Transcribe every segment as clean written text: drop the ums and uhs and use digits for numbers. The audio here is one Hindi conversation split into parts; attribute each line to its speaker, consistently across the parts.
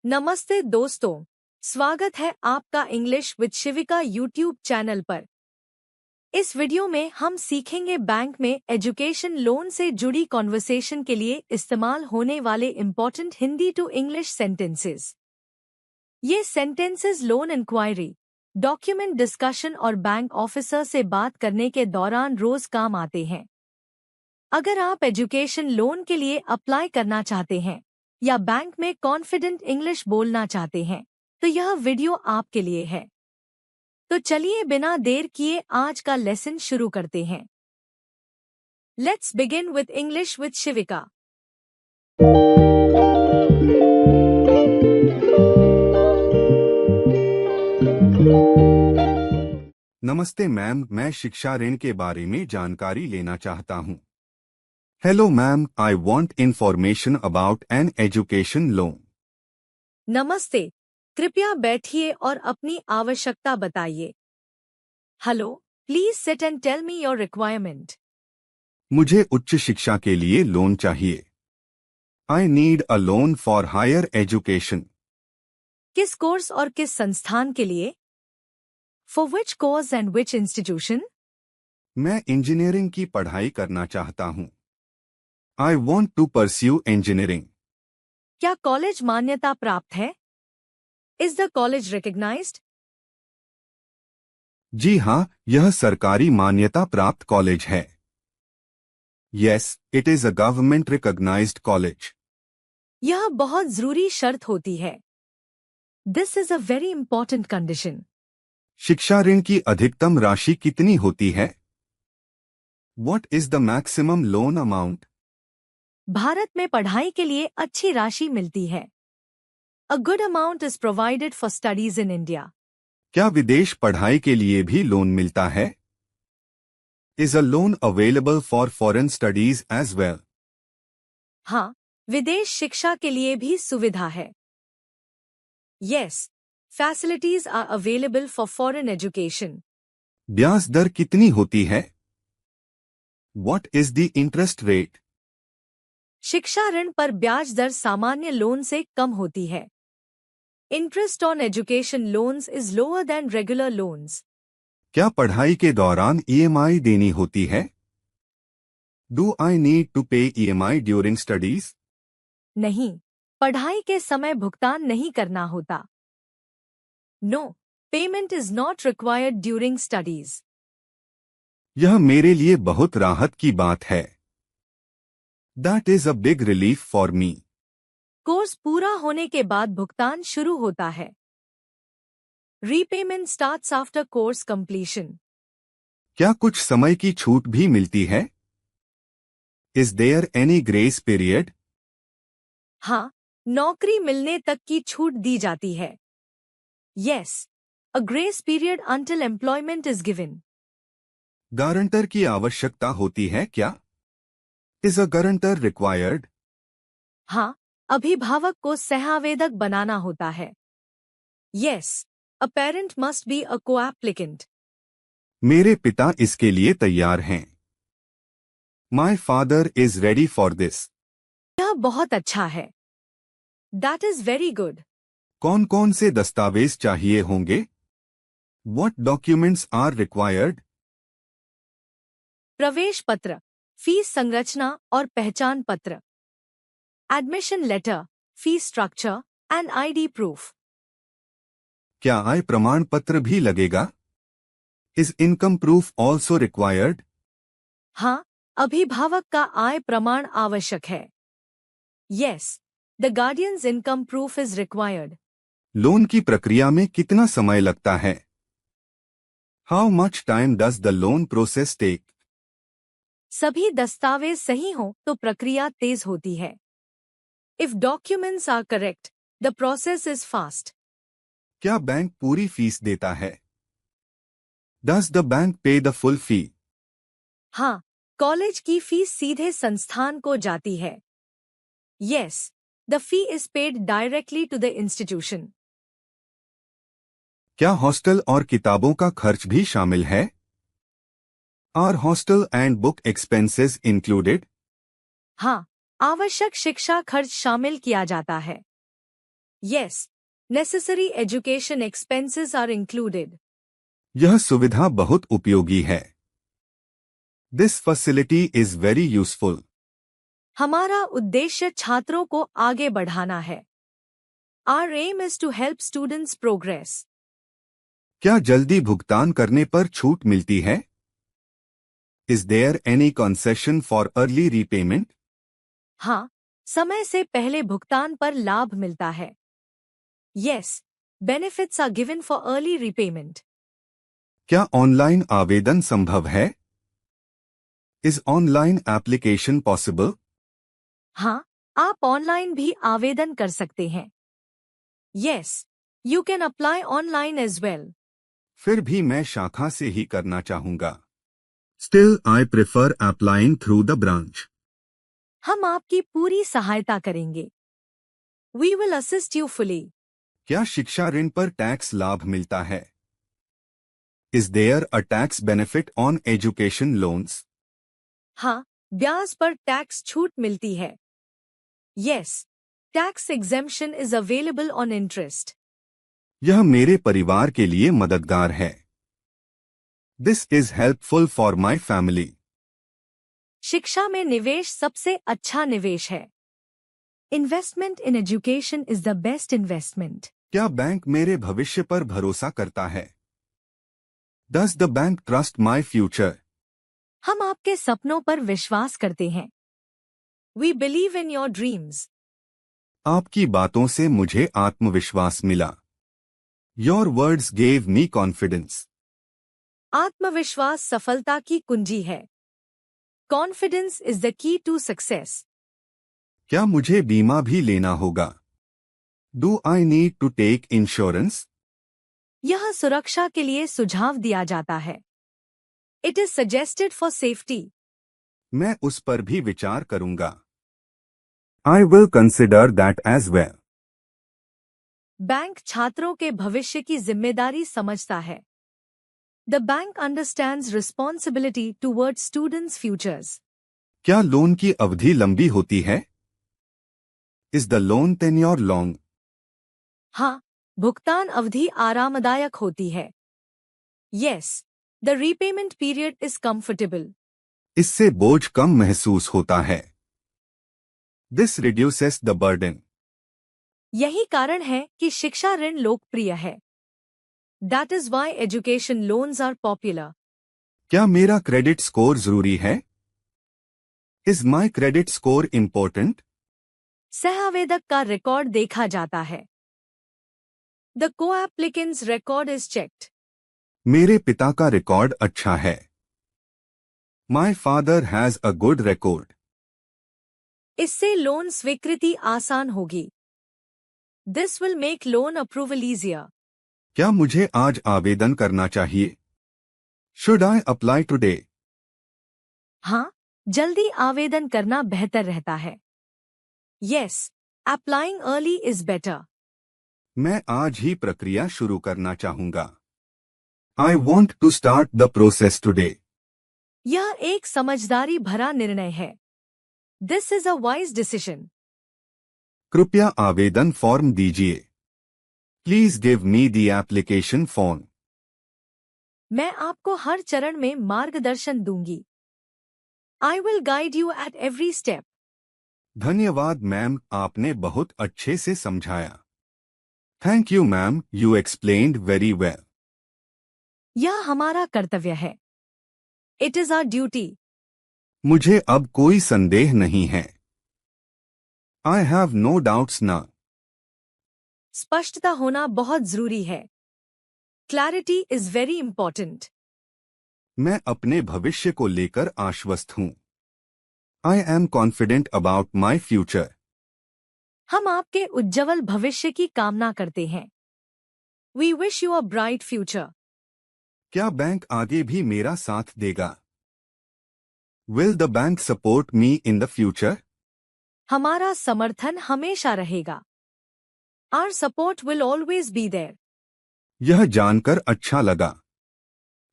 Speaker 1: नमस्ते दोस्तों, स्वागत है आपका English with Shivika YouTube channel पर। इस वीडियो में हम सीखेंगे बैंक में एजुकेशन लोन से जुड़ी कॉन्वर्सेशन के लिए इस्तेमाल होने वाले important Hindi to English sentences. ये sentences loan inquiry, document discussion और बैंक ऑफिसर से बात करने के दौरान रोज काम आते हैं। अगर आप एजुकेशन लोन के लिए अप्लाई करना चाहते हैं या बैंक में कॉन्फिडेंट इंग्लिश बोलना चाहते हैं तो यह वीडियो आपके लिए है। तो चलिए बिना देर किए आज का लेसन शुरू करते हैं। Let's begin with English with Shivika.
Speaker 2: नमस्ते मैम, मैं शिक्षा ऋण के बारे में जानकारी लेना चाहता हूँ। Hello ma'am, I want information about an education loan.
Speaker 1: नमस्ते, कृपया बैठिए और अपनी आवश्यकता बताइए। Hello, please sit and tell me your requirement.
Speaker 2: मुझे उच्च शिक्षा के लिए लोन चाहिए। I need a loan for higher education.
Speaker 1: किस कोर्स और किस संस्थान के लिए? For which course and which institution?
Speaker 2: मैं इंजीनियरिंग की पढ़ाई करना चाहता हूँ। I want to pursue engineering.
Speaker 1: क्या कॉलेज मान्यता प्राप्त है? Is the college recognized?
Speaker 2: जी हाँ, यह सरकारी मान्यता प्राप्त कॉलेज है। Yes, it is a government recognized college.
Speaker 1: यह बहुत जरूरी शर्त होती है। This is a very important condition.
Speaker 2: शिक्षा ऋण की अधिकतम राशि कितनी होती है? What is the maximum loan amount?
Speaker 1: Bharat में पढ़ाई के लिए अच्छी राशि मिलती है। A good amount is provided for studies in India.
Speaker 2: क्या विदेश पढ़ाई के लिए भी लोन मिलता है? Is a loan available for foreign studies as well?
Speaker 1: हाँ, विदेश शिक्षा के लिए भी सुविधा है। Yes, facilities are available for foreign education.
Speaker 2: ब्याज दर कितनी होती है? What is the interest rate?
Speaker 1: शिक्षा ऋण पर ब्याज दर सामान्य लोन से कम होती है। Interest on education loans is lower than regular loans.
Speaker 2: क्या पढ़ाई के दौरान EMI देनी होती है? Do I need to pay EMI during studies?
Speaker 1: नहीं, पढ़ाई के समय भुगतान नहीं करना होता। No, payment is not required during studies.
Speaker 2: यह मेरे लिए बहुत राहत की बात है। That is a big relief for me.
Speaker 1: Course पूरा होने के बाद भुगतान शुरू होता है। Repayment starts after course completion.
Speaker 2: क्या कुछ समय की छूट भी मिलती है? Is there any grace period?
Speaker 1: हाँ, नौकरी मिलने तक की छूट दी जाती है। Yes, a grace period until employment is given.
Speaker 2: Guarantor की आवश्यकता होती है क्या? Is a guarantor required?
Speaker 1: हाँ, अभिभावक को सह-आवेदक बनाना होता है। Yes, a parent must be a co-applicant.
Speaker 2: मेरे पिता इसके लिए तैयार हैं। My father is ready for this.
Speaker 1: यह बहुत अच्छा है। That is very good.
Speaker 2: कौन कौन से दस्तावेज चाहिए होंगे? What documents are required?
Speaker 1: प्रवेश पत्र, फीस संरचना और पहचान पत्र। Admission letter, fees structure and ID proof.
Speaker 2: क्या आय प्रमाण पत्र भी लगेगा? Is income proof also required?
Speaker 1: हाँ, अभिभावक का आय प्रमाण आवश्यक है। Yes, the guardians income proof is required.
Speaker 2: Loan की प्रक्रिया में कितना समय लगता है? How much time does the loan process take?
Speaker 1: सभी दस्तावेज सही हों तो प्रक्रिया तेज होती है। If documents are correct, the process is fast.
Speaker 2: क्या बैंक पूरी फीस देता है? Does the bank pay the full fee?
Speaker 1: हाँ, कॉलेज की फीस सीधे संस्थान को जाती है। Yes, the fee is paid directly to the institution.
Speaker 2: क्या हॉस्टल और किताबों का खर्च भी शामिल है? Are hostel and book expenses included?
Speaker 1: हाँ, आवश्यक शिक्षा खर्च शामिल किया जाता है। Yes, necessary education expenses are included.
Speaker 2: यह सुविधा बहुत उपयोगी है. This facility is very useful.
Speaker 1: हमारा उद्देश्य छात्रों को आगे बढ़ाना है. Our aim is to help students progress.
Speaker 2: क्या जल्दी भुगतान करने पर छूट मिलती है? Is there any concession for early repayment?
Speaker 1: हाँ, समय से पहले भुगतान पर लाभ मिलता है. Yes, benefits are given for early repayment.
Speaker 2: क्या ऑनलाइन आवेदन संभव है? Is online application possible?
Speaker 1: हाँ, आप ऑनलाइन भी आवेदन कर सकते हैं. Yes, you can apply online as well.
Speaker 2: फिर भी मैं शाखा से ही करना चाहूंगा. Still, I prefer applying through the branch.
Speaker 1: हम आपकी पूरी सहायता करेंगे. We will assist you fully.
Speaker 2: क्या शिक्षा ऋण पर टैक्स लाभ मिलता है? Is there a tax benefit on education loans?
Speaker 1: हाँ, ब्याज पर टैक्स छूट मिलती है. Yes, tax exemption is available on interest.
Speaker 2: यह मेरे परिवार के लिए मददगार है. This is helpful for my family.
Speaker 1: शिक्षा में निवेश सबसे अच्छा निवेश है. Investment in education is the best investment.
Speaker 2: क्या बैंक मेरे भविष्य पर भरोसा करता है? Does the bank trust my future?
Speaker 1: हम आपके सपनों पर विश्वास करते हैं. We believe in your dreams.
Speaker 2: आपकी बातों से मुझे आत्मविश्वास मिला. Your words gave me confidence.
Speaker 1: आत्मविश्वास सफलता की कुंजी है. Confidence is the key to success.
Speaker 2: क्या मुझे बीमा भी लेना होगा? Do I need to take insurance?
Speaker 1: यह सुरक्षा के लिए सुझाव दिया जाता है. It is suggested for safety.
Speaker 2: मैं उस पर भी विचार करूंगा. I will consider that as well.
Speaker 1: Bank छात्रों के भविष्य की जिम्मेदारी समझता है. The bank understands responsibility towards students' futures.
Speaker 2: क्या लोन की अवधि लंबी होती है? Is the loan tenure long?
Speaker 1: हाँ, भुगतान अवधि आरामदायक होती है. Yes, the repayment period is comfortable.
Speaker 2: इससे बोझ कम महसूस होता है. This reduces the burden.
Speaker 1: यही कारण है कि शिक्षा ऋण लोकप्रिय है. That is why education loans are popular.
Speaker 2: क्या मेरा क्रेडिट स्कोर जरूरी है? Is my credit score important?
Speaker 1: सह-आवेदक का रिकॉर्ड देखा जाता है. The co-applicant's record is checked.
Speaker 2: मेरे पिता का रिकॉर्ड अच्छा है. My father has a good record.
Speaker 1: इससे लोन स्वीकृति आसान होगी. This will make loan approval easier.
Speaker 2: क्या मुझे आज आवेदन करना चाहिए? Should I apply today?
Speaker 1: हाँ, जल्दी आवेदन करना बेहतर रहता है. Yes, applying early is better.
Speaker 2: मैं आज ही प्रक्रिया शुरू करना चाहूंगा. I want to start the process today.
Speaker 1: यह एक समझदारी भरा निर्णय है. This is a wise decision.
Speaker 2: कृपया आवेदन फॉर्म दीजिए. Please give me the application form.
Speaker 1: मैं आपको हर चरण में मार्गदर्शन दूंगी. I will guide you at every step.
Speaker 2: धन्यवाद मैम, आपने बहुत अच्छे से समझाया. Thank you ma'am, you explained very well.
Speaker 1: यह हमारा कर्तव्य है. It is our duty.
Speaker 2: मुझे अब कोई संदेह नहीं है. I have no doubts now.
Speaker 1: स्पष्टता होना बहुत जरूरी है. Clarity is very important.
Speaker 2: मैं अपने भविष्य को लेकर आश्वस्त हूँ. I am confident about my future.
Speaker 1: हम आपके उज्जवल भविष्य की कामना करते हैं. We wish you a bright future.
Speaker 2: क्या बैंक आगे भी मेरा साथ देगा? Will the bank support me in the future?
Speaker 1: हमारा समर्थन हमेशा रहेगा. Our support will always be there.
Speaker 2: यह जानकर अच्छा लगा.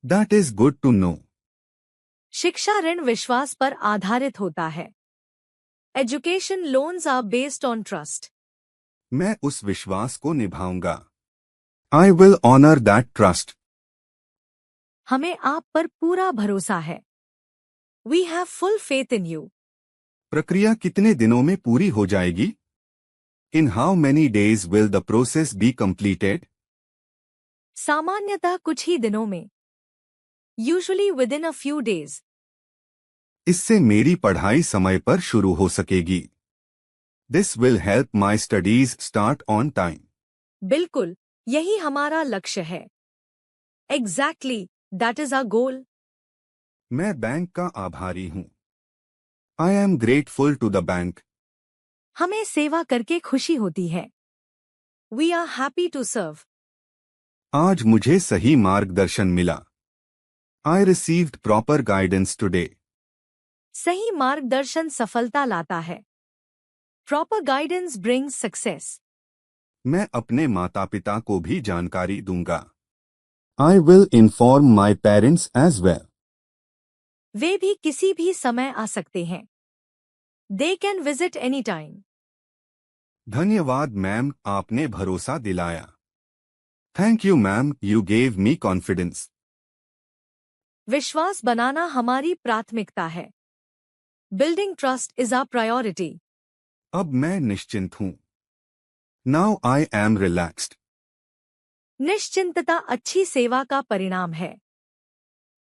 Speaker 2: That is good to know.
Speaker 1: शिक्षा ऋण विश्वास पर आधारित होता है. Education loans are based on trust.
Speaker 2: मैं उस विश्वास को निभाऊंगा। I will honour that trust.
Speaker 1: हमें आप पर पूरा भरोसा है। We have full faith in you.
Speaker 2: प्रक्रिया कितने दिनों में पूरी हो जाएगी? In how many days will the process be completed?
Speaker 1: सामान्यतः कुछ ही दिनों में। Usually within a few days.
Speaker 2: इससे मेरी पढ़ाई समय पर शुरू हो सकेगी। This will help my studies start on time.
Speaker 1: बिल्कुल, यही हमारा लक्ष्य है। Exactly, that is our goal.
Speaker 2: मैं बैंक का आभारी हूँ। I am grateful to the bank.
Speaker 1: हमें सेवा करके खुशी होती है। We are happy to serve.
Speaker 2: आज मुझे सही मार्गदर्शन मिला। I received proper guidance today.
Speaker 1: सही मार्गदर्शन सफलता लाता है। Proper guidance brings success.
Speaker 2: मैं अपने माता पिता को भी जानकारी दूंगा। I will inform my parents as well.
Speaker 1: वे भी किसी भी समय आ सकते हैं। They can visit any time.
Speaker 2: धन्यवाद मैम, आपने भरोसा दिलाया। Thank you ma'am, you gave me confidence.
Speaker 1: विश्वास बनाना हमारी प्राथमिकता है। Building trust is our priority.
Speaker 2: अब मैं निश्चिंत हूँ। Now I am relaxed.
Speaker 1: निश्चिंतता अच्छी सेवा का परिणाम है।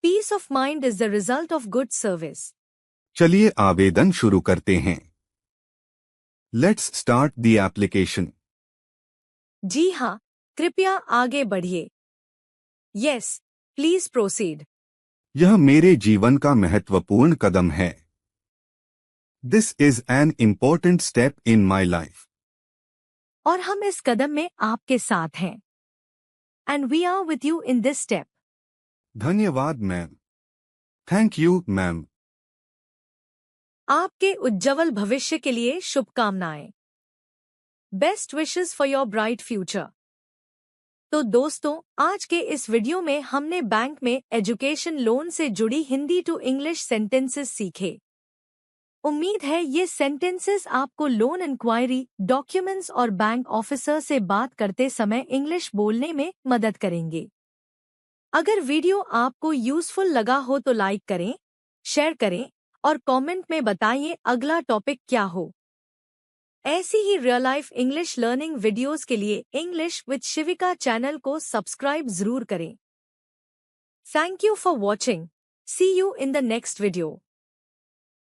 Speaker 1: Peace of mind is the result of good service.
Speaker 2: चलिए आवेदन शुरू करते हैं। Let's start the application.
Speaker 1: जी हाँ, कृपया आगे बढ़िए। Yes, please proceed.
Speaker 2: यह मेरे जीवन का महत्वपूर्ण कदम है। This is an important step in my life.
Speaker 1: और हम इस कदम में आपके साथ हैं। And we are with you in this step.
Speaker 2: धन्यवाद मैम। Thank you ma'am.
Speaker 1: आपके उज्जवल भविष्य के लिए शुभकामनाएं। Best wishes for your bright future. तो दोस्तों, आज के इस वीडियो में हमने बैंक में एजुकेशन लोन से जुड़ी हिंदी टू इंग्लिश सेंटेंसेस सीखे। उम्मीद है ये सेंटेंसेस आपको लोन इंक्वायरी, डॉक्यूमेंट्स और बैंक ऑफिसर से बात करते समय इंग्लिश बोलने में मदद करेंगे। अगर वीडियो आपको यूजफुल लगा हो तो लाइक करें, शेयर करें और कमेंट में बताइए अगला टॉपिक क्या हो। ऐसी ही real life English learning videos के लिए इंग्लिश विद शिविका चैनल को सब्सक्राइब जरूर करें। Thank you for watching. See you in the next video.